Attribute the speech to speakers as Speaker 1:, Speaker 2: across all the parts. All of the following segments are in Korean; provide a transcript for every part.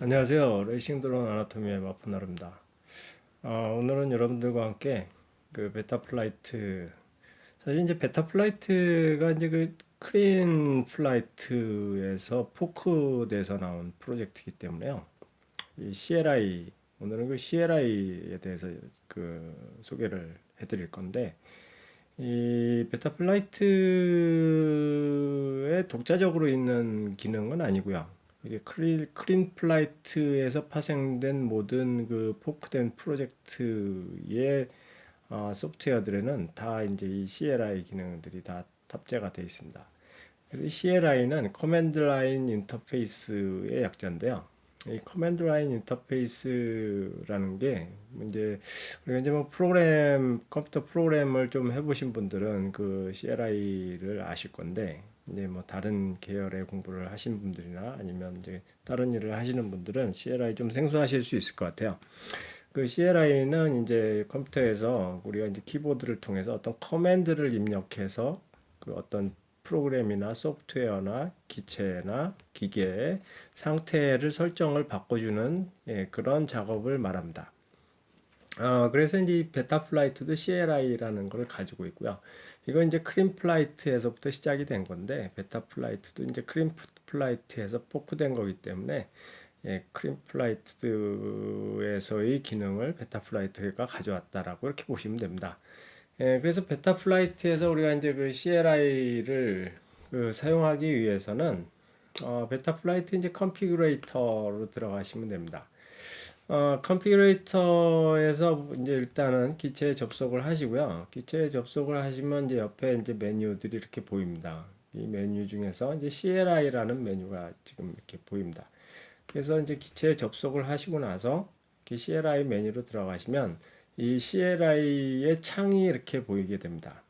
Speaker 1: 안녕하세요. 레이싱 드론 아나토미의 마포나루입니다. 오늘은 여러분들과 함께 그 베타 플라이트, 사실 이제 베타 플라이트가 이제 그 크린 플라이트에서 포크돼서 나온 프로젝트이기 때문에요. 이 CLI, 오늘은 그 CLI에 대해서 그 소개를 해드릴 건데, 이 베타 플라이트에 독자적으로 있는 기능은 아니고요. 이게 크린 플라이트에서 파생된 모든 그 포크된 프로젝트의 소프트웨어들에는 다 이제 이 CLI 기능들이 다 탑재가 되어 있습니다. 그래서 이 CLI는 커맨드 라인 인터페이스의 약자인데요. 이 커맨드 라인 인터페이스라는 게 이제 우리가 이제 뭐 컴퓨터 프로그램을 좀 해보신 분들은 그 CLI를 아실 건데, 이제 뭐 다른 계열의 공부를 하시는 분들이나 아니면 이제 다른 일을 하시는 분들은 CLI 좀 생소하실 수 있을 것 같아요. 그 CLI는 이제 컴퓨터에서 우리가 이제 키보드를 통해서 어떤 커맨드를 입력해서 그 어떤 프로그램이나 소프트웨어나 기체나 기계의 상태를 설정을 바꿔주는 그런 작업을 말합니다. 그래서 이제 이 베타 플라이트도 CLI라는 걸 가지고 있고요. 이건 이제 크림 플라이트에서부터 시작이 된 건데, 베타 플라이트도 이제 크림 플라이트에서 포크된 거기 때문에, 크림 플라이트에서의 기능을 베타 플라이트가 가져왔다라고 이렇게 보시면 됩니다. 그래서 베타 플라이트에서 우리가 이제 그 CLI를 그 사용하기 위해서는 베타 플라이트 이제 컨피그레이터로 들어가시면 됩니다. 컨피그레이터에서 이제 일단은 기체에 접속을 하시고요. 기체에 접속을 하시면 이제 옆에 이제 메뉴들이 이렇게 보입니다. 이 메뉴 중에서 이제 CLI라는 메뉴가 지금 이렇게 보입니다. 그래서 이제 기체에 접속을 하시고 나서 CLI 메뉴로 들어가시면 이 CLI의 창이 이렇게 보이게 됩니다.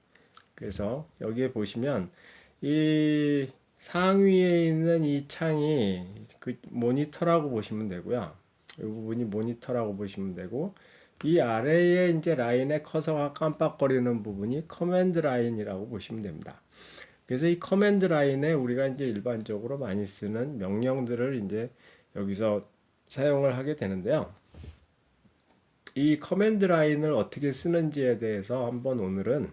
Speaker 1: 그래서 여기에 보시면 이 상위에 있는 이 창이 그 모니터라고 보시면 되고요. 이 부분이 모니터라고 보시면 되고, 이 아래에 이제 라인에 커서가 깜빡거리는 부분이 커맨드 라인이라고 보시면 됩니다. 그래서 이 커맨드 라인에 우리가 이제 일반적으로 많이 쓰는 명령들을 이제 여기서 사용을 하게 되는데요. 이 커맨드 라인을 어떻게 쓰는지에 대해서 오늘은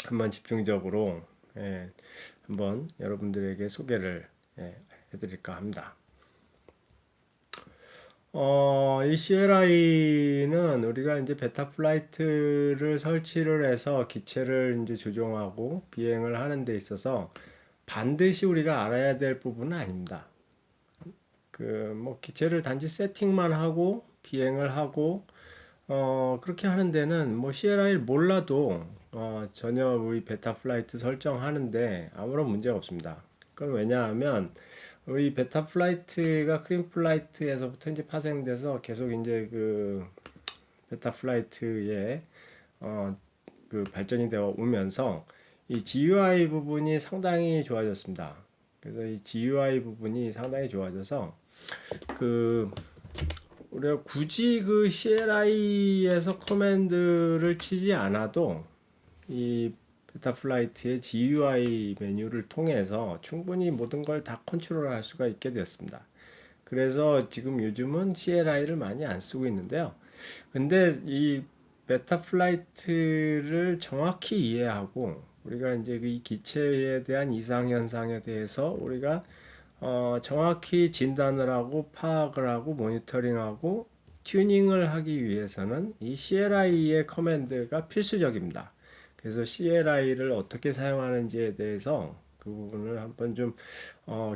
Speaker 1: 한번 집중적으로 한번 여러분들에게 소개를 해드릴까 합니다. 이 CLI는 우리가 이제 베타 플라이트를 설치를 해서 기체를 이제 조종하고 비행을 하는 데 있어서 반드시 우리가 알아야 될 부분은 아닙니다. 그 뭐 기체를 단지 세팅만 하고 비행을 하고 그렇게 하는 데는 뭐 CLI를 몰라도 전혀 우리 베타 플라이트 설정하는데 아무런 문제가 없습니다. 그건 왜냐하면 우리 베타 플라이트가 크림 플라이트에서부터 이제 파생돼서 계속 이제 그 베타 플라이트에 그 발전이 되어 오면서 이 GUI 부분이 상당히 좋아졌습니다. 그래서 이 GUI 부분이 상당히 좋아져서 그 우리가 굳이 그 CLI에서 커맨드를 치지 않아도 이 베타 플라이트의 GUI 메뉴를 통해서 충분히 모든 걸 다 컨트롤할 수가 있게 되었습니다. 그래서 지금 요즘은 CLI를 많이 안 쓰고 있는데요. 근데 이 베타 플라이트를 정확히 이해하고 우리가 이제 이 기체에 대한 이상 현상에 대해서 우리가 정확히 진단을 하고 파악을 하고 모니터링하고 튜닝을 하기 위해서는 이 CLI의 커맨드가 필수적입니다. 그래서 CLI를 어떻게 사용하는지에 대해서 그 부분을 한번 좀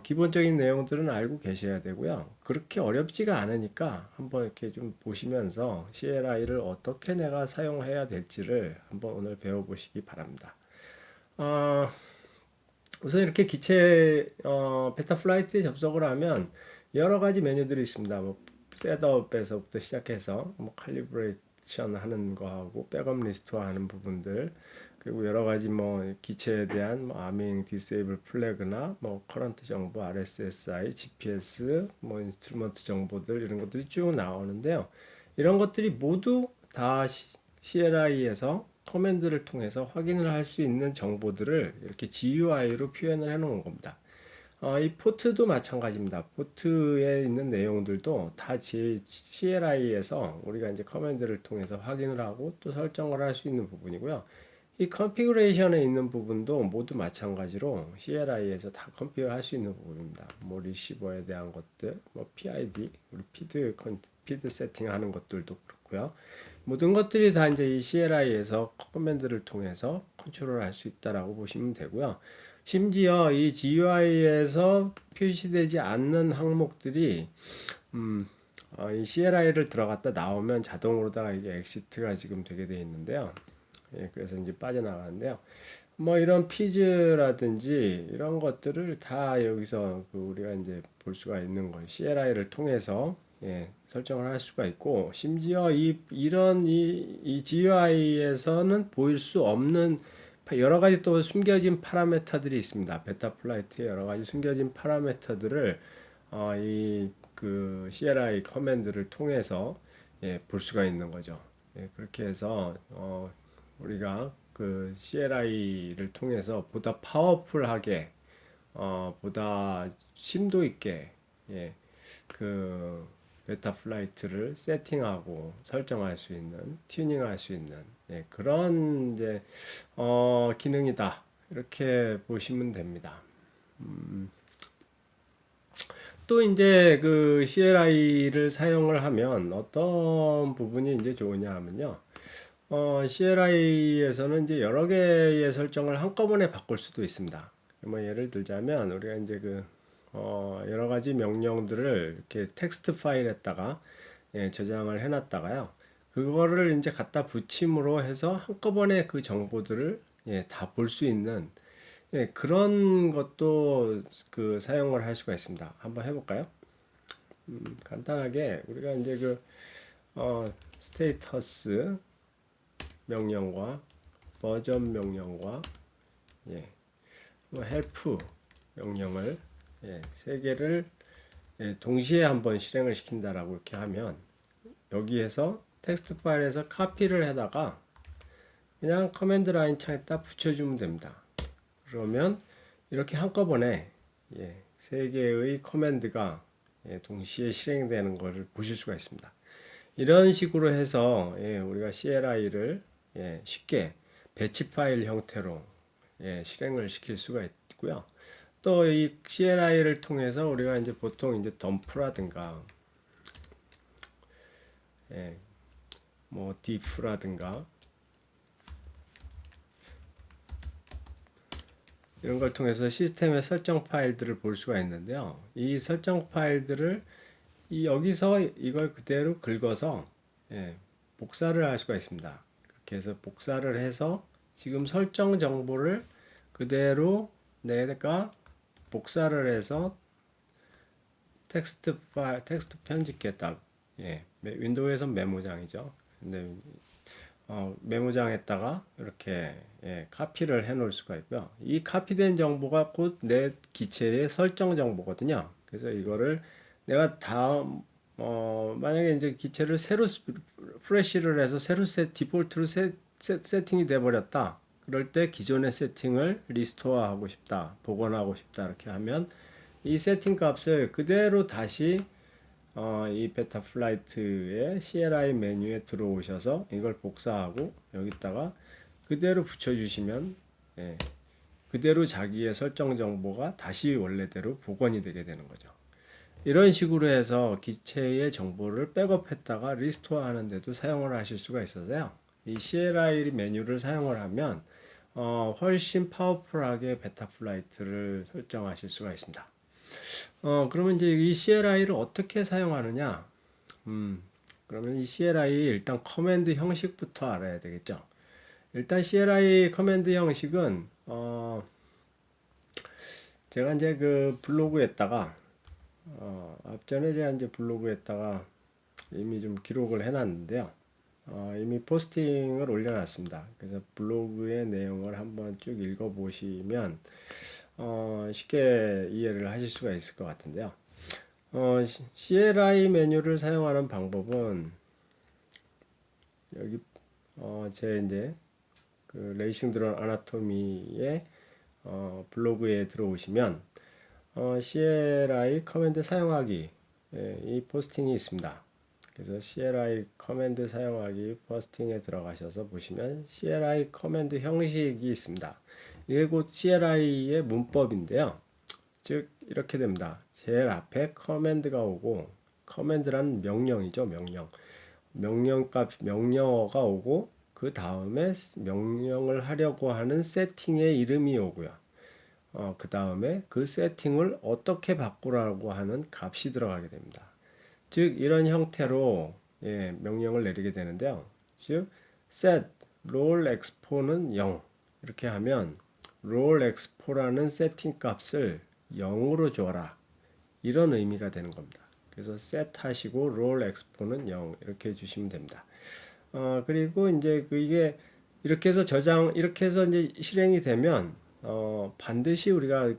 Speaker 1: 기본적인 내용들은 알고 계셔야 되고요. 그렇게 어렵지가 않으니까 한번 이렇게 좀 보시면서 CLI를 어떻게 내가 사용해야 될지를 한번 오늘 배워보시기 바랍니다. 어, 우선 이렇게 기체 베타 플라이트에 접속을 하면 여러 가지 메뉴들이 있습니다. 뭐 셋업에서부터 시작해서 뭐 칼리브레이션 하는 거하고 백업 리스토어 하는 부분들, 그리고 여러 가지 뭐 기체에 대한 뭐 아밍, 디세이블 플래그나 뭐 커런트 정보, RSSI, GPS, 뭐 인스트루먼트 정보들 이런 것들이 쭉 나오는데요. 이런 것들이 모두 다 CLI에서 커맨드를 통해서 확인을 할 수 있는 정보들을 이렇게 GUI로 표현을 해 놓은 겁니다. 이 포트도 마찬가지입니다. 포트에 있는 내용들도 다 CLI에서 우리가 이제 커맨드를 통해서 확인을 하고 또 설정을 할 수 있는 부분이고요. 이 컨피그레이션에 있는 부분도 모두 마찬가지로 CLI에서 다 컨피그 할 수 있는 부분입니다. 뭐 리시버에 대한 것들, 뭐 PID, 우리 피드 세팅하는 것들도 그렇고요. 모든 것들이 다 이제 이 CLI에서 커맨드를 통해서 컨트롤 할 수 있다라고 보시면 되고요. 심지어 이 GUI에서 표시되지 않는 항목들이 이 CLI를 들어갔다 나오면 자동으로다가 이게 엑시트가 지금 되게 되어 있는데요. 그래서 이제 빠져나가는데요. 뭐 이런 피즈라든지 이런 것들을 다 여기서 우리가 이제 볼 수가 있는 거예요. CLI를 통해서 설정을 할 수가 있고, 심지어 이 GUI에서는 보일 수 없는 여러 가지 또 숨겨진 파라미터들이 있습니다. 베타플라이트의 여러 가지 숨겨진 파라미터들을 이 CLI 커맨드를 통해서 볼 수가 있는 거죠. 그렇게 해서 우리가 그 CLI를 통해서 보다 파워풀하게 보다 심도 있게 그 베타 플라이트를 세팅하고 설정할 수 있는 튜닝할 수 있는 그런 이제 기능이다 이렇게 보시면 됩니다. 또 이제 그 CLI를 사용을 하면 어떤 부분이 이제 좋으냐 하면요. CLI에서는 이제 여러 개의 설정을 한꺼번에 바꿀 수도 있습니다. 뭐 예를 들자면 우리가 이제 여러 가지 명령들을 이렇게 텍스트 파일에다가 저장을 해놨다가요. 그거를 이제 갖다 붙임으로 해서 한꺼번에 그 정보들을 다 볼 수 있는 그런 것도 사용을 할 수가 있습니다. 한번 해볼까요? 간단하게 우리가 이제 스테이터스 명령과 버전 명령과 뭐 헬프 명령을 세 개를 동시에 한번 실행을 시킨다라고 이렇게 하면 여기에서 텍스트 파일에서 카피를 해다가 그냥 커맨드 라인 창에다 붙여주면 됩니다. 그러면 이렇게 한꺼번에 세 개의 커맨드가 동시에 실행되는 것을 보실 수가 있습니다. 이런 식으로 해서 우리가 CLI를 쉽게 배치 파일 형태로 실행을 시킬 수가 있고요. 또 이 CLI를 통해서 우리가 이제 보통 이제 덤프라든가 뭐 diff라든가 이런 걸 통해서 시스템의 설정 파일들을 볼 수가 있는데요. 이 설정 파일들을 여기서 이걸 그대로 긁어서 복사를 할 수가 있습니다. 그렇게 해서 복사를 해서 지금 설정 정보를 그대로 내가 복사를 해서 텍스트 편집기에다 윈도우에서 메모장이죠. 근데 메모장에다가 이렇게 카피를 해 놓을 수가 있고요. 이 카피된 정보가 곧 내 기체의 설정 정보거든요. 그래서 이거를 내가 만약에 이제 기체를 새로 프레시를 해서 새로 디폴트로 세팅이 돼 버렸다. 그럴 때 기존의 세팅을 리스토어 하고 싶다, 복원하고 싶다 이렇게 하면 이 세팅 값을 그대로 다시 이 베타 플라이트의 CLI 메뉴에 들어오셔서 이걸 복사하고 여기다가 그대로 붙여주시면 그대로 자기의 설정 정보가 다시 원래대로 복원이 되게 되는 거죠. 이런 식으로 해서 기체의 정보를 백업했다가 리스토어 하는데도 사용을 하실 수가 있어서요. 이 CLI 메뉴를 사용을 하면 훨씬 파워풀하게 베타 플라이트를 설정하실 수가 있습니다. 그러면 이제 이 CLI를 어떻게 사용하느냐? 그러면 이 CLI 일단 커맨드 형식부터 알아야 되겠죠. 일단 CLI 커맨드 형식은 제가 이제 그 블로그에다가 앞전에 제가 이제 블로그에다가 이미 좀 기록을 해놨는데요. 이미 포스팅을 올려놨습니다. 그래서 블로그의 내용을 한번 쭉 읽어보시면 쉽게 이해를 하실 수가 있을 것 같은데요. CLI 메뉴를 사용하는 방법은 여기 제 이제 그 레이싱 드론 아나토미의 블로그에 들어오시면 CLI 커맨드 사용하기 이 포스팅이 있습니다. 그래서 CLI 커맨드 사용하기 포스팅에 들어가셔서 보시면 CLI 커맨드 형식이 있습니다. 이게 곧 CLI의 문법인데요. 즉 이렇게 됩니다. 제일 앞에 커맨드가 오고, 커맨드란 명령이죠. 명령값 명령어가 오고, 그 다음에 명령을 하려고 하는 세팅의 이름이 오고요. 그 다음에 그 세팅을 어떻게 바꾸라고 하는 값이 들어가게 됩니다. 즉 이런 형태로 명령을 내리게 되는데요. 즉 set roll export는 0 이렇게 하면 roll export라는 세팅 값을 0으로 줘라, 이런 의미가 되는 겁니다. 그래서 set 하시고 roll export는 0 이렇게 해주시면 됩니다. 그리고 이제 이게 이렇게 해서 이렇게 해서 이제 실행이 되면 반드시 우리가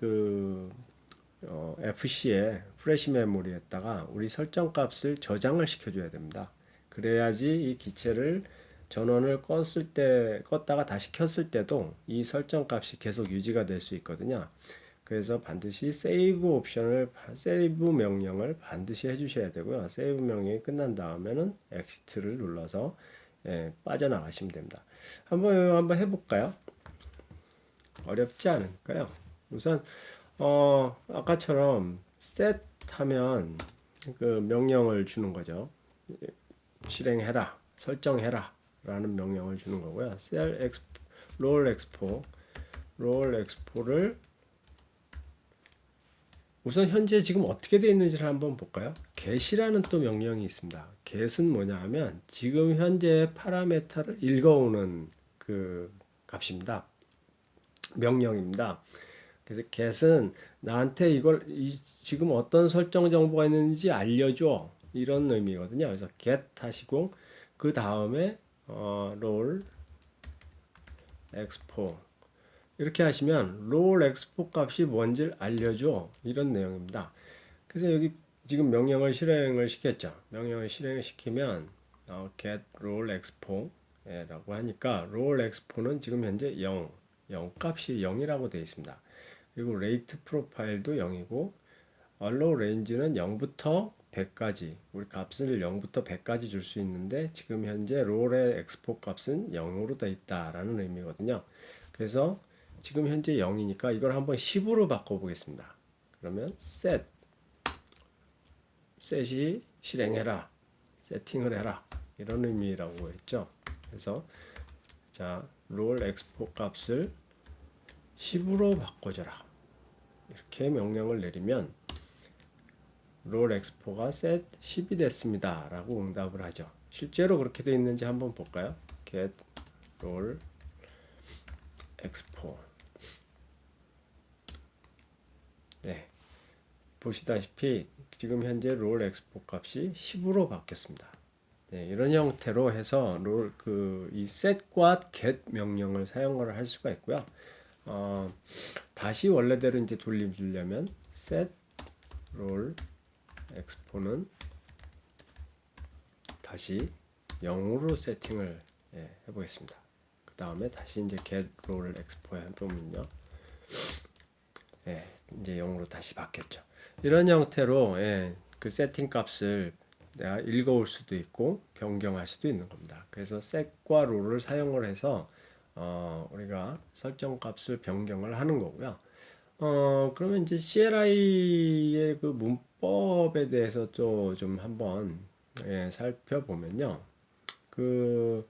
Speaker 1: FC에 프레시 메모리에다가 우리 설정 값을 저장을 시켜줘야 됩니다. 그래야지 이 기체를 전원을 껐다가 다시 켰을 때도 이 설정 값이 계속 유지가 될 수 있거든요. 그래서 반드시 세이브 명령을 반드시 해주셔야 되고요. 세이브 명령이 끝난 다음에는 엑시트를 눌러서 빠져나가시면 됩니다. 한번 해볼까요? 어렵지 않을까요? 우선 아까처럼 set 하면 그 명령을 주는 거죠. 실행해라, 설정해라 라는 명령을 주는 거고요. roll export를 우선 현재 지금 어떻게 되어 있는지를 한번 볼까요? get이라는 또 명령이 있습니다. get은 뭐냐 하면 지금 현재 파라메터를 읽어오는 그 값입니다. 명령입니다. 그래서 get은 나한테 지금 어떤 설정 정보가 있는지 알려줘, 이런 의미거든요. 그래서 get 하시고 그 다음에 roll export 이렇게 하시면 roll export 값이 뭔지를 알려줘, 이런 내용입니다. 그래서 여기 지금 명령을 실행을 시켰죠. 명령을 실행을 시키면 get roll export 라고 하니까 roll export는 지금 현재 0 값이 0이라고 되어 있습니다. 그리고 rate profile도 0이고 allow range는 0부터 100까지, 우리 값을 0부터 100까지 줄 수 있는데 지금 현재 roll의 export 값은 0으로 되어 있다라는 의미거든요. 그래서 지금 현재 0이니까 이걸 한번 10으로 바꿔보겠습니다. 그러면 set이 실행해라, 세팅을 해라, 이런 의미라고 했죠. 그래서 자, roll export 값을 10으로 바꿔줘라, 이렇게 명령을 내리면 roll export가 set 10이 됐습니다 라고 응답을 하죠. 실제로 그렇게 되어 있는지 한번 볼까요? get roll export. 네, 보시다시피 지금 현재 roll export 값이 10으로 바뀌었습니다. 네, 이런 형태로 해서 이 set과 get 명령을 사용을 할 수가 있고요. 다시 원래대로 이제 돌리려면 set roll export는 다시 0으로 세팅을 해보겠습니다. 그 다음에 다시 이제 get roll export 해보면요, 이제 0으로 다시 바뀌었죠. 이런 형태로 그 세팅 값을 내가 읽어올 수도 있고 변경할 수도 있는 겁니다. 그래서 set과 roll을 사용을 해서 우리가 설정 값을 변경을 하는 거고요. 그러면 이제 CLI의 그 문법에 대해서 또 좀 한번 살펴보면요. 그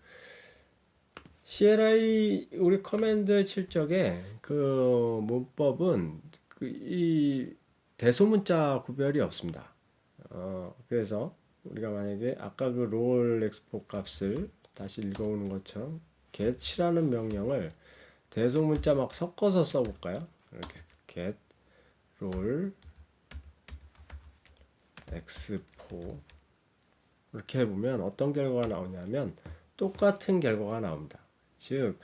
Speaker 1: CLI 우리 커맨드 칠 적에 그 문법은 이 대소문자 구별이 없습니다. 그래서 우리가 만약에 아까 그 roll export 값을 다시 읽어오는 것처럼 get이라는 명령을 대소문자 막 섞어서 써볼까요? 이렇게 get roll export 이렇게 해보면 어떤 결과가 나오냐면 똑같은 결과가 나옵니다. 즉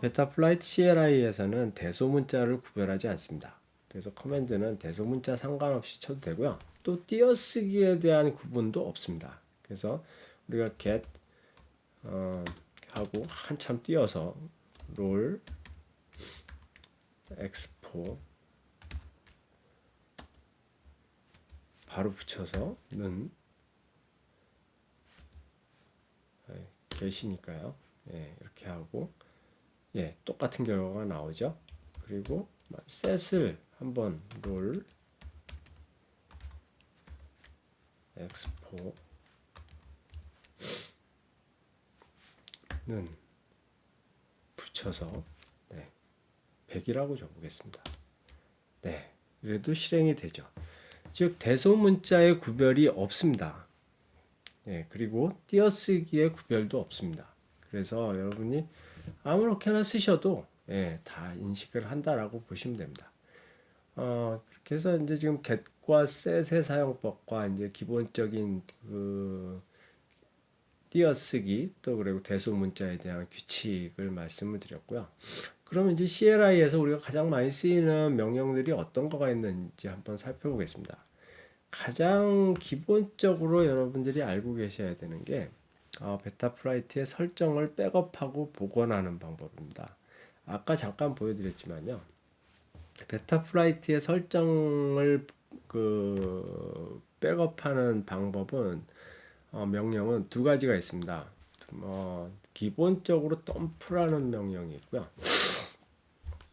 Speaker 1: 베타플라이트 CLI에서는 대소문자를 구별하지 않습니다. 그래서 커맨드는 대소문자 상관없이 쳐도 되고요. 또 띄어쓰기에 대한 구분도 없습니다. 그래서 우리가 get 하고 한참 띄어서 roll export 바로 붙여서는 계시니까요. 예, 이렇게 하고 예, 똑같은 결과가 나오죠. 그리고 셋을 한번 롤 엑스포는 붙여서 네, 100이라고 적어보겠습니다. 네, 그래도 실행이 되죠. 즉 대소문자의 구별이 없습니다. 네, 그리고 띄어쓰기의 구별도 없습니다. 그래서 여러분이 아무렇게나 쓰셔도 예, 다 인식을 한다라고 보시면 됩니다. 그렇게 해서 이제 지금 get과 set의 사용법과 이제 기본적인 그 띄어쓰기 또 그리고 대소문자에 대한 규칙을 말씀을 드렸고요. 그러면 이제 CLI에서 우리가 가장 많이 쓰이는 명령들이 어떤 거가 있는지 한번 살펴보겠습니다. 가장 기본적으로 여러분들이 알고 계셔야 되는 게 베타플라이트의 설정을 백업하고 복원하는 방법입니다. 아까 잠깐 보여드렸지만요. 베타플라이트의 설정을 백업하는 방법은 명령은 두 가지가 있습니다. 기본적으로 덤프라는 명령이 있고요.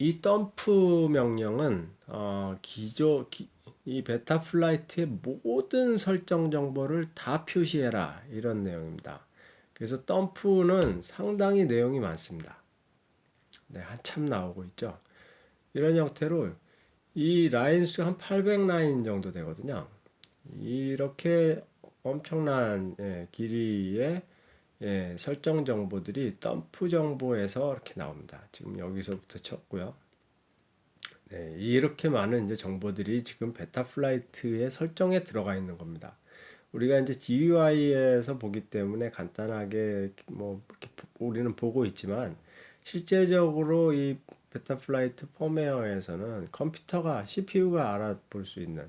Speaker 1: 이 덤프 명령은 이 베타플라이트의 모든 설정 정보를 다 표시해라 이런 내용입니다. 그래서 덤프는 상당히 내용이 많습니다. 네, 한참 나오고 있죠. 이런 형태로 이 라인 수 한 800라인 정도 되거든요. 이렇게 엄청난 길이의 설정 정보들이 덤프 정보에서 이렇게 나옵니다. 지금 여기서부터 쳤고요. 네, 이렇게 많은 이제 정보들이 지금 베타플라이트의 설정에 들어가 있는 겁니다. 우리가 이제 GUI에서 보기 때문에 간단하게 뭐 이렇게 우리는 보고 있지만 실제적으로 이 베타플라이트 펌웨어에서는 컴퓨터가 CPU가 알아볼 수 있는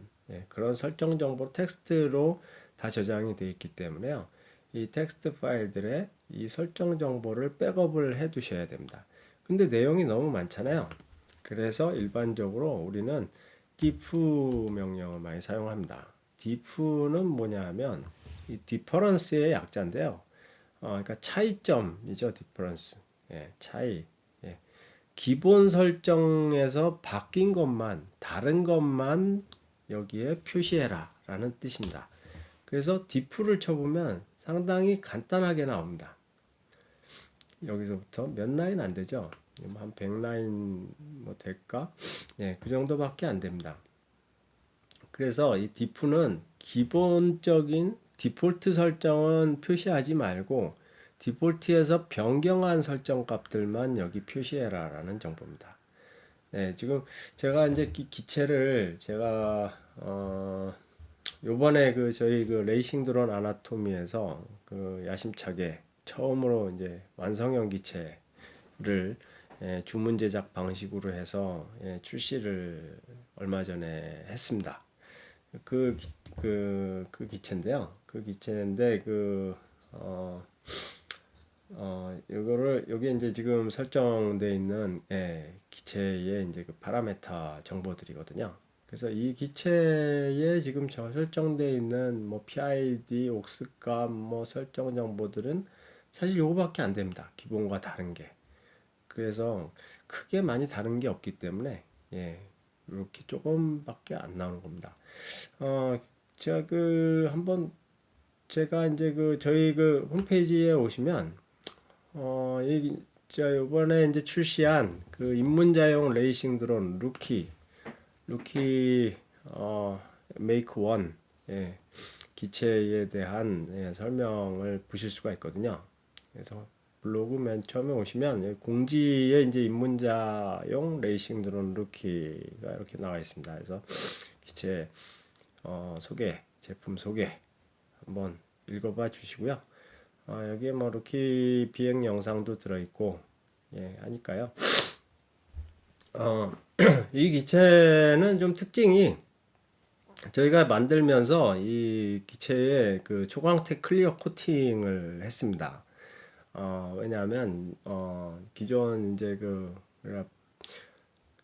Speaker 1: 그런 설정 정보 텍스트로 다 저장이 되어 있기 때문에요. 이 텍스트 파일들의 이 설정 정보를 백업을 해 두셔야 됩니다. 근데 내용이 너무 많잖아요. 그래서 일반적으로 우리는 diff 명령을 많이 사용합니다. diff는 뭐냐 하면 이 difference의 약자인데요. 그러니까 차이점이죠. difference. 예, 차이. 예. 기본 설정에서 바뀐 것만, 다른 것만 여기에 표시해라 라는 뜻입니다. 그래서 diff를 쳐보면 상당히 간단하게 나옵니다. 여기서부터 몇 라인 안 되죠? 한 100라인 뭐 될까? 예, 그 정도밖에 안 됩니다. 그래서 이 diff는 기본적인 디폴트 설정은 표시하지 말고 디폴트에서 변경한 설정 값들만 여기 표시해라 라는 정보입니다. 네, 지금 제가 이제 기체를 제가 요번에 저희 레이싱 드론 아나토미에서 야심차게 처음으로 이제 완성형 기체를 주문 제작 방식으로 해서 출시를 얼마 전에 했습니다. 그 기체인데요. 그 기체인데 이거를 여기 이제 지금 설정되어 있는 기체의 이제 그 파라메타 정보들이거든요. 그래서 이 기체에 지금 설정되어 있는 뭐 PID, 옥스값 뭐 설정 정보들은 사실 요거밖에 안 됩니다. 기본과 다른 게. 그래서 크게 많이 다른 게 없기 때문에 이렇게 조금밖에 안 나오는 겁니다. 제가 한번 제가 이제 저희 홈페이지에 오시면 이번에 이제 출시한 입문자용 레이싱 드론 루키 메이크 1 기체에 대한 설명을 보실 수가 있거든요. 그래서 블로그 맨 처음에 오시면 공지에 이제 입문자용 레이싱 드론 루키가 이렇게 나와 있습니다. 그래서 기체 소개, 제품 소개 한번 읽어봐 주시고요. 여기에 뭐 루키 비행 영상도 들어있고 하니까요. 이 기체는 좀 특징이 저희가 만들면서 이 기체에 초광택 클리어 코팅을 했습니다. 왜냐하면 기존 이제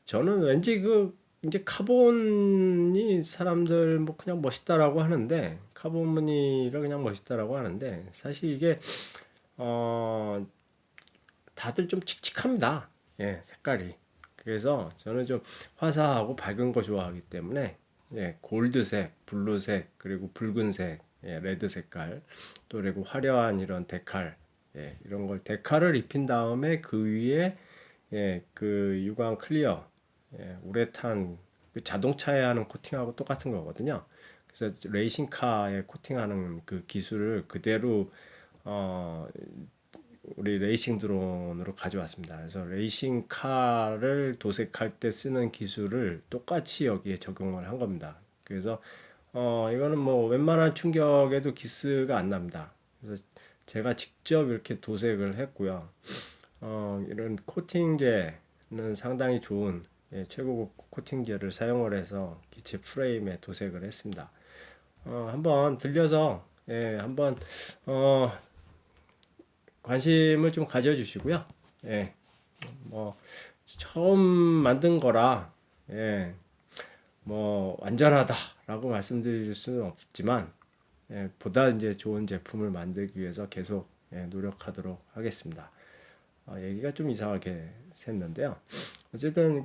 Speaker 1: 저는 왠지 이제 카본이 사람들 뭐 그냥 멋있다라고 하는데, 카본 무늬가 그냥 멋있다라고 하는데, 사실 이게 어 다들 좀 칙칙합니다. 예, 색깔이. 그래서 저는 좀 화사하고 밝은 거 좋아하기 때문에, 예, 골드색, 블루색, 그리고 붉은색, 예, 레드 색깔, 또 그리고 화려한 이런 데칼, 예, 이런 걸 데칼을 입힌 다음에 그 위에, 예, 그 유광 클리어, 예, 우레탄, 그 자동차에 하는 코팅하고 똑같은 거거든요. 그래서 레이싱카에 코팅하는 그 기술을 그대로 어, 우리 레이싱 드론으로 가져왔습니다. 그래서 레이싱 카를 도색할 때 쓰는 기술을 똑같이 여기에 적용을 한 겁니다. 그래서 이거는 뭐 웬만한 충격에도 기스가 안 납니다. 그래서 제가 직접 이렇게 도색을 했고요. 이런 코팅제는 상당히 좋은, 예, 최고급 코팅제를 사용을 해서 기체 프레임에 도색을 했습니다. 한번 들려서, 예, 한번 어, 관심을 좀 가져주시고요. 예, 뭐 처음 만든 거라, 예, 뭐 완전하다라고 말씀드릴 수는 없지만, 예, 보다 이제 좋은 제품을 만들기 위해서 계속, 예, 노력하도록 하겠습니다. 얘기가 좀 이상하게 샜는데요. 어쨌든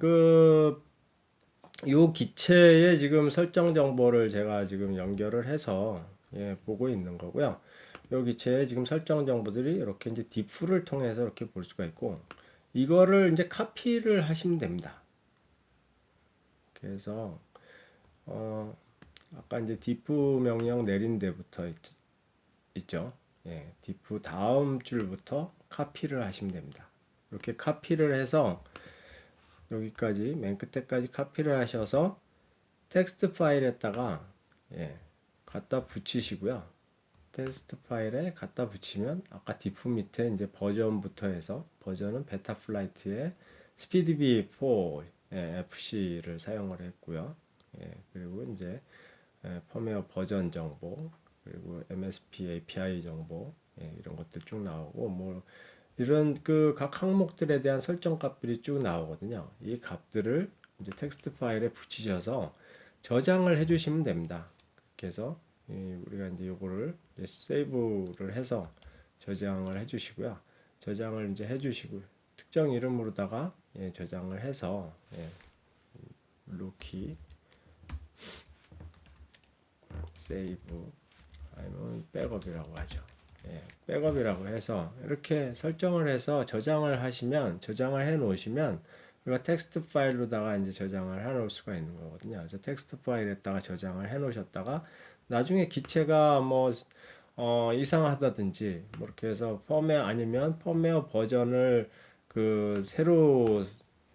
Speaker 1: 요 기체의 지금 설정 정보를 제가 지금 연결을 해서, 예, 보고 있는 거고요. 요 기체의 지금 설정 정보들이 이렇게 이제 diff를 통해서 이렇게 볼 수가 있고, 이거를 이제 카피를 하시면 됩니다. 그래서 아까 이제 diff 명령 내린 데부터 있죠. 예, diff 다음 줄부터 카피를 하시면 됩니다. 이렇게 카피를 해서 여기까지 맨 끝에까지 카피를 하셔서 텍스트 파일에다가, 예, 갖다 붙이시고요. 텍스트 파일에 갖다 붙이면 아까 diff 밑에 이제 버전부터 해서, 버전은 베타 플라이트의 SpeedB4, 예, FC를 사용을 했고요. 예, 그리고 이제 펌웨어 버전 정보, 그리고 MSP API 정보, 예, 이런 것들 쭉 나오고, 뭐 이런 그 각 항목들에 대한 설정 값들이 쭉 나오거든요. 이 값들을 이제 텍스트 파일에 붙이셔서 저장을 해주시면 됩니다. 그래서 우리가 이제 요거를 이제 세이브를 해서 저장을 해주시고요. 저장을 이제 해주시고 특정 이름으로다가, 예, 저장을 해서, 예, 루키 세이브 아니면 백업이라고 하죠. 예, 백업이라고 해서 이렇게 설정을 해서 저장을 하시면, 저장을 해 놓으시면 우리가 텍스트 파일로다가 이제 저장을 해 놓을 수가 있는 거거든요. 그래서 텍스트 파일에다가 저장을 해 놓으셨다가 나중에 기체가 뭐 이상하다든지 뭐 이렇게 해서 펌웨어 아니면 펌웨어 버전을 그 새로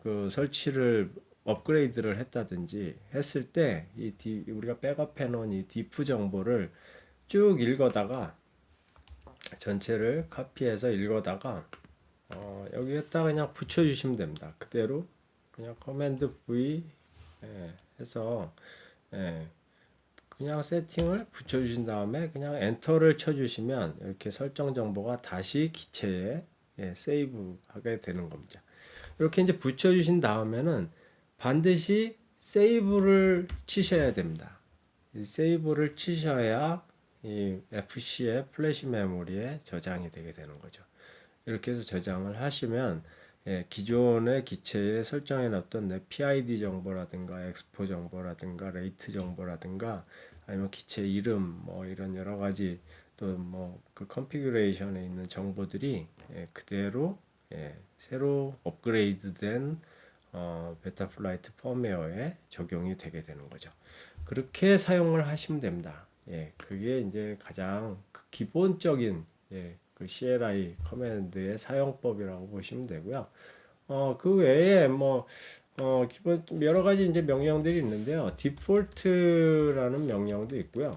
Speaker 1: 그 설치를 업그레이드를 했다든지 했을 때 이 우리가 백업해 놓은 이 디프 정보를 쭉 읽어다가, 전체를 카피해서 읽어다가 여기에다 그냥 붙여주시면 됩니다. 그대로 그냥 커맨드 V, 예, 해서, 예, 그냥 세팅을 붙여주신 다음에 그냥 엔터를 쳐주시면 이렇게 설정 정보가 다시 기체에, 예, 세이브하게 되는 겁니다. 이렇게 이제 붙여주신 다음에는 반드시 세이브를 치셔야 됩니다. 이 세이브를 치셔야 이 FC의 플래시 메모리에 저장이 되게 되는 거죠. 이렇게 해서 저장을 하시면, 예, 기존의 기체에 설정해 놨던 내 PID 정보라든가 엑스포 정보라든가 레이트 정보라든가 아니면 기체 이름 뭐 이런 여러 가지 또 뭐 그 컨피규레이션에 있는 정보들이, 예, 그대로, 예, 새로 업그레이드된 베타 플라이트 펌웨어에 적용이 되게 되는 거죠. 그렇게 사용을 하시면 됩니다. 예, 그게 이제 가장 그 기본적인, 예, 그 CLI 커맨드의 사용법이라고 보시면 되고요. 그 외에 뭐, 기본 여러 가지 이제 명령들이 있는데요. 디폴트라는 명령도 있고요.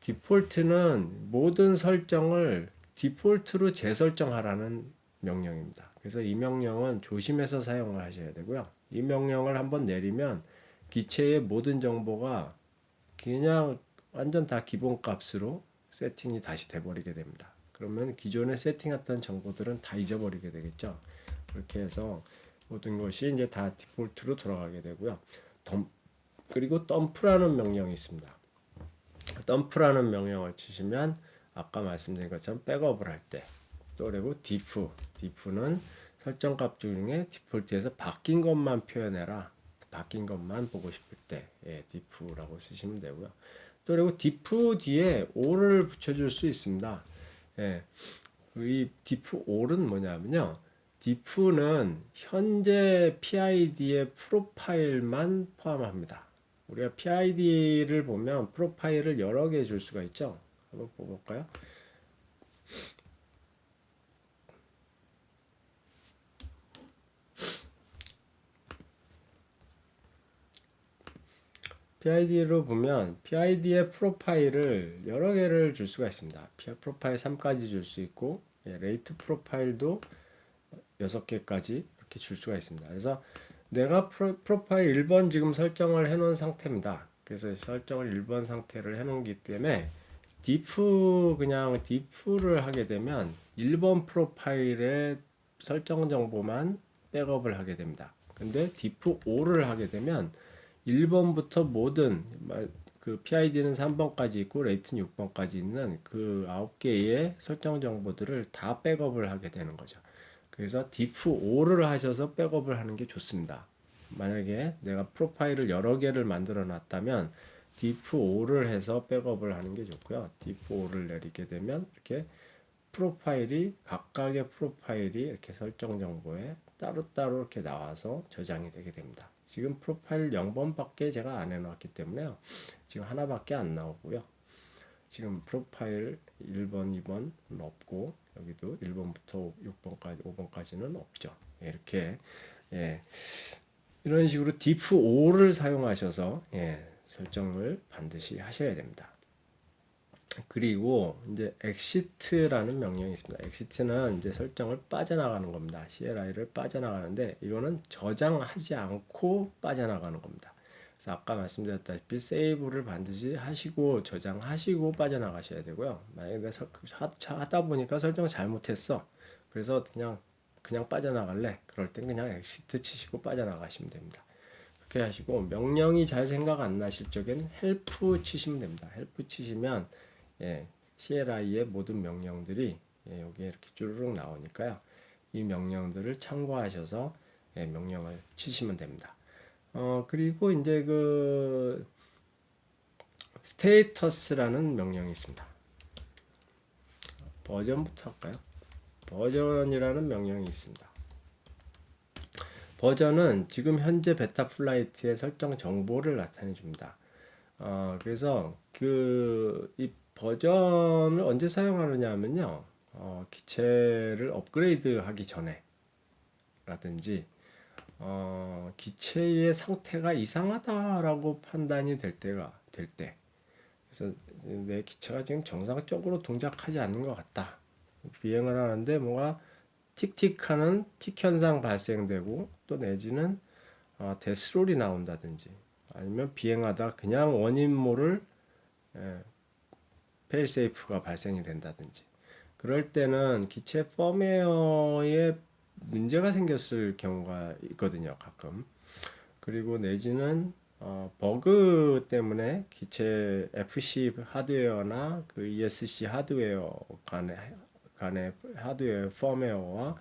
Speaker 1: 디폴트는 모든 설정을 디폴트로 재설정하라는 명령입니다. 그래서 이 명령은 조심해서 사용을 하셔야 되고요. 이 명령을 한번 내리면 기체의 모든 정보가 그냥 완전 다 기본 값으로 세팅이 다시 돼버리게 됩니다. 그러면 기존에 세팅했던 정보들은 다 잊어버리게 되겠죠. 그렇게 해서 모든 것이 이제 다 디폴트로 돌아가게 되고요. 그리고 덤프라는 명령이 있습니다. 덤프라는 명령을 치시면 아까 말씀드린 것처럼 백업을 할 때, 또 그리고 diff는 설정값 중에 디폴트에서 바뀐 것만 표현해라. 바뀐 것만 보고 싶을 때 diff라고 쓰시면 되고요. 또 그리고 diff 뒤에 all을 붙여줄 수 있습니다. 이 diff all은 뭐냐면요. diff는 현재 PID의 프로파일만 포함합니다. 우리가 PID를 보면 프로파일을 여러 개 줄 수가 있죠. 한번 볼까요? PID로 보면 PID의 프로파일을 여러 개를 줄 수가 있습니다. 프로파일 3까지 줄 수 있고 레이트 프로파일도 6개까지 이렇게 줄 수가 있습니다. 그래서 내가 프로파일 1번 지금 설정을 해 놓은 상태입니다. 그래서 설정을 1번 상태를 해 놓기 때문에 그냥 diff를 하게 되면 1번 프로파일의 설정 정보만 백업을 하게 됩니다. 근데 diff all을 하게 되면 1번부터 모든 그 PID는 3번까지 있고 레이트는 6번까지 있는 그 9개의 설정 정보들을 다 백업을 하게 되는 거죠. 그래서 diff all를 하셔서 백업을 하는 게 좋습니다. 만약에 내가 프로파일을 여러 개를 만들어 놨다면 diff all를 해서 백업을 하는 게 좋고요. diff all을 내리게 되면 이렇게 각각의 프로파일이 이렇게 설정 정보에 따로따로 이렇게 나와서 저장이 되게 됩니다. 지금 프로파일 0번밖에 제가 안 해놨기 때문에요. 지금 하나밖에 안 나오고요. 지금 프로파일 1번, 2번 없고 여기도 1번부터 6번까지, 5번까지는 없죠. 이렇게 이런 식으로 diff all를 사용하셔서 설정을 반드시 하셔야 됩니다. 그리고 이제 exit라는 명령이 있습니다. exit는 이제 설정을 빠져나가는 겁니다. CLI를 빠져나가는데 이거는 저장하지 않고 빠져나가는 겁니다. 그래서 아까 말씀드렸다시피 세이브를 반드시 하시고 저장하시고 빠져나가셔야 되고요. 만약에 내가 하다 보니까 설정 잘못했어. 그래서 그냥 빠져나갈래. 그럴 땐 그냥 exit 치시고 빠져나가시면 됩니다. 그렇게 하시고 명령이 잘 생각 안 나실 적엔 help 치시면 됩니다. help 치시면 CLI의 모든 명령들이 여기에 이렇게 쭈르륵 나오니까요. 이 명령들을 참고하셔서 명령을 치시면 됩니다. 그리고 이제 그 스테이터스라는 명령이 있습니다. 버전부터 할까요? 버전이라는 명령이 있습니다. 버전은 지금 현재 베타 플라이트의 설정 정보를 나타내 줍니다. 그래서 이 버전을 언제 사용하느냐 하면요. 기체를 업그레이드 하기 전에 라든지 기체의 상태가 이상하다라고 판단이 될 때, 그래서 내 기체가 지금 정상적으로 동작하지 않는 것 같다. 비행을 하는데 뭔가 틱틱하는 틱 현상 발생되고 또 내지는 데스롤이 나온다든지 아니면 비행하다 그냥 원인 모를 페일세이프가 발생이 된다든지 그럴 때는 기체 펌웨어에 문제가 생겼을 경우가 있거든요, 가끔. 그리고 내지는 버그 때문에 기체 FC 하드웨어나 그 ESC 하드웨어 간의 하드웨어 펌웨어와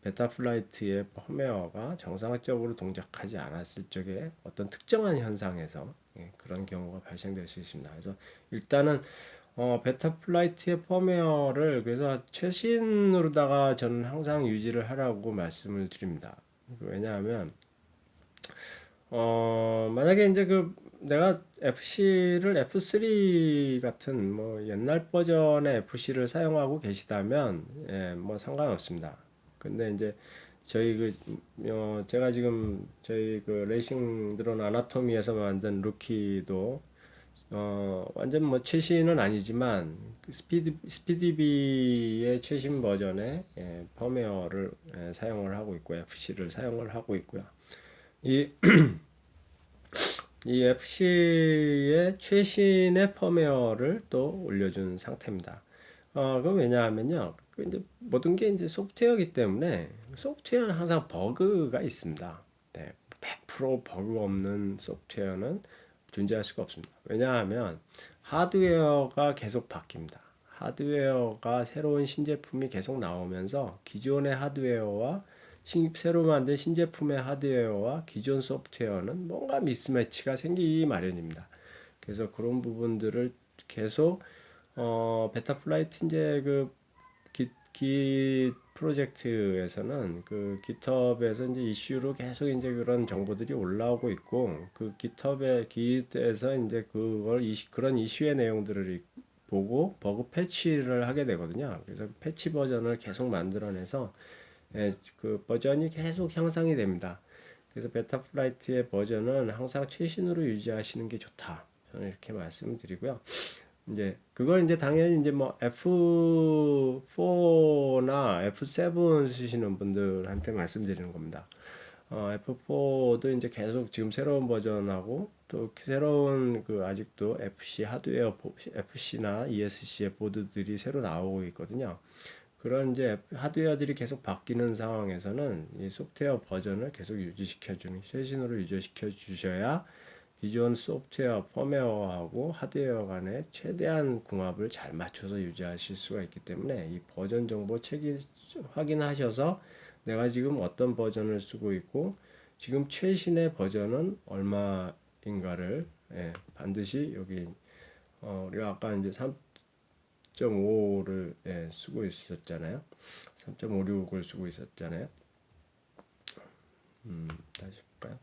Speaker 1: 베타 플라이트의 펌웨어가 정상적으로 동작하지 않았을 적에 어떤 특정한 현상에서 그런 경우가 발생될 수 있습니다. 그래서 일단은 베타 플라이트의 펌웨어를 그래서 최신으로다가 저는 항상 유지를 하라고 말씀을 드립니다. 왜냐하면 만약에 이제 내가 FC를 F3 같은 뭐 옛날 버전의 FC를 사용하고 계시다면 뭐 상관없습니다. 근데 이제 제가 지금 저희 그 레이싱 드론 아나토미에서 만든 루키도 완전 뭐 최신은 아니지만 스피디비의 최신 버전의 펌웨어를 사용을 하고 있고 FC를 사용을 하고 있고요. 이 FC의 최신의 펌웨어를 또 올려준 상태입니다. 그럼 왜냐하면요, 이제 모든 게 이제 소프트웨어이기 때문에 소프트웨어는 항상 버그가 있습니다. 100% 버그 없는 소프트웨어는 존재할 수가 없습니다. 왜냐하면 하드웨어가 계속 바뀝니다. 하드웨어가 새로운 신제품이 계속 나오면서 기존의 하드웨어와 새로 만든 신제품의 하드웨어와 기존 소프트웨어는 뭔가 미스매치가 생기기 마련입니다. 그래서 그런 부분들을 계속 베타 플라이트 이제 그 기 프로젝트에서는 그 깃허브에서 이제 이슈로 계속 이제 그런 정보들이 올라오고 있고 그 깃허브의 깃에서 이제 그런 이슈의 내용들을 보고 버그 패치를 하게 되거든요. 그래서 패치 버전을 계속 만들어내서 그 버전이 계속 향상이 됩니다. 그래서 베타 플라이트의 버전은 항상 최신으로 유지하시는 게 좋다. 저는 이렇게 말씀을 드리고요. 이제 그걸 이제 당연히 이제 뭐 F4나 F7 쓰시는 분들한테 말씀드리는 겁니다. F4도 이제 계속 지금 새로운 버전하고 또 새로운 그 아직도 FC 하드웨어 FC나 ESC의 보드들이 새로 나오고 있거든요. 그런 이제 하드웨어들이 계속 바뀌는 상황에서는 이 소프트웨어 버전을 계속 유지시켜주는 최신으로 유지시켜 주셔야 기존 소프트웨어 펌웨어하고 하드웨어 간에 최대한 궁합을 잘 맞춰서 유지하실 수가 있기 때문에 이 버전 정보 확인하셔서 내가 지금 어떤 버전을 쓰고 있고 지금 최신의 버전은 얼마인가를 반드시 여기 우리가 아까 이제 3.5를 쓰고 있었잖아요. 3.56을 쓰고 있었잖아요. 다시 볼까요?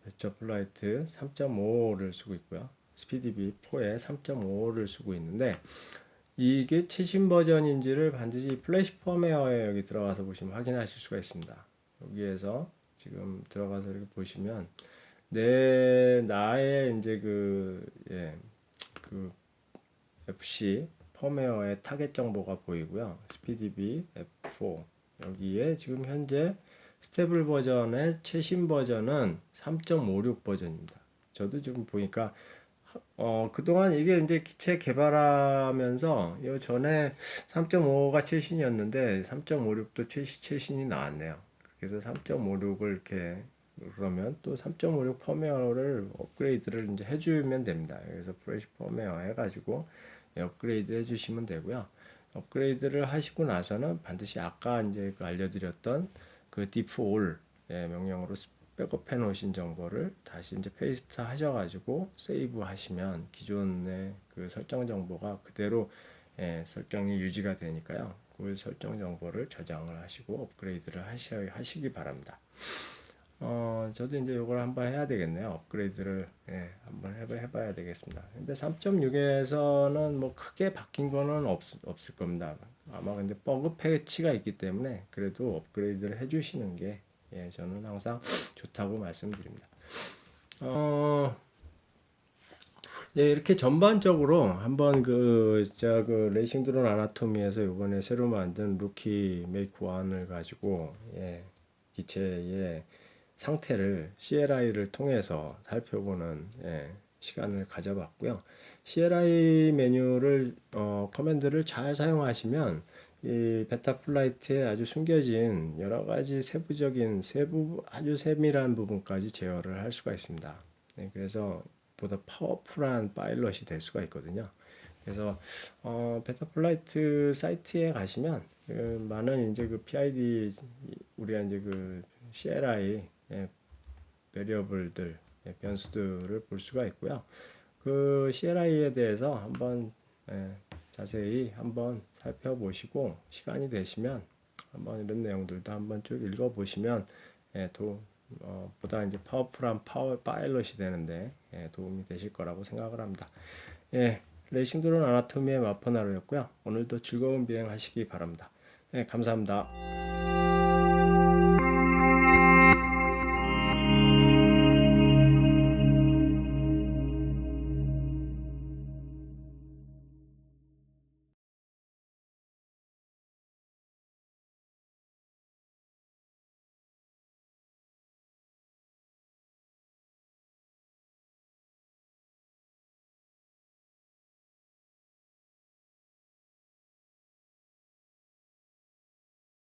Speaker 1: 베터 플라이트 3.5를 쓰고 있고요. SPDB4에 3.5를 쓰고 있는데 이게 최신 버전인지를 반드시 플래시 펌웨어에 여기 들어가서 보시면 확인하실 수가 있습니다. 여기에서 지금 들어가서 이렇게 보시면 나의 이제 그 FC 펌웨어의 타겟 정보가 보이고요. SPDB F4 여기에 지금 현재 스테이블 버전의 최신 버전은 3.56 버전입니다. 저도 지금 보니까 그동안 이게 이제 기체 개발하면서 이 전에 3.5가 최신이었는데 3.56도 최신이 나왔네요. 그래서 3.56을 이렇게 그러면 또 3.56 펌웨어를 업그레이드를 이제 해주면 됩니다. 그래서 프레시 펌웨어 해가지고 업그레이드 해주시면 되고요. 업그레이드를 하시고 나서는 반드시 아까 이제 알려드렸던 그 diff 명령으로 백업해 놓으신 정보를 다시 이제 페이스트 하셔가지고 세이브 하시면 기존의 그 설정 정보가 그대로 설정이 유지가 되니까요. 그 설정 정보를 저장을 하시고 업그레이드를 하시기 바랍니다. 저도 이제 이걸 한번 해야 되겠네요. 업그레이드를 한번 해봐야 되겠습니다. 근데 3.6에서는 뭐 크게 바뀐 거는 없을 겁니다. 아마 근데 버그 패치가 있기 때문에 그래도 업그레이드를 해주시는 게 저는 항상 좋다고 말씀드립니다. 이렇게 전반적으로 한번 그 레이싱 드론 아나토미에서 이번에 새로 만든 루키 메이크 1을 가지고 기체의 상태를 CLI를 통해서 살펴보는 시간을 가져봤고요. CLI 메뉴를 커맨드를 잘 사용하시면 이 베타 플라이트에 아주 숨겨진 여러 가지 아주 세밀한 부분까지 제어를 할 수가 있습니다. 그래서 보다 파워풀한 파일럿이 될 수가 있거든요. 그래서 베타 플라이트 사이트에 가시면 많은 이제 그 PID 우리가 이제 그 CLI 베리어블들 변수들을 볼 수가 있고요. 그 CLI에 대해서 한번 자세히 한번 살펴보시고 시간이 되시면 한번 이런 내용들도 한번 쭉 읽어보시면 보다 이제 파워풀한 파일럿이 되는데 도움이 되실 거라고 생각을 합니다. 레이싱 드론 아나토미의 마포나루였고요. 오늘도 즐거운 비행하시기 바랍니다. 감사합니다.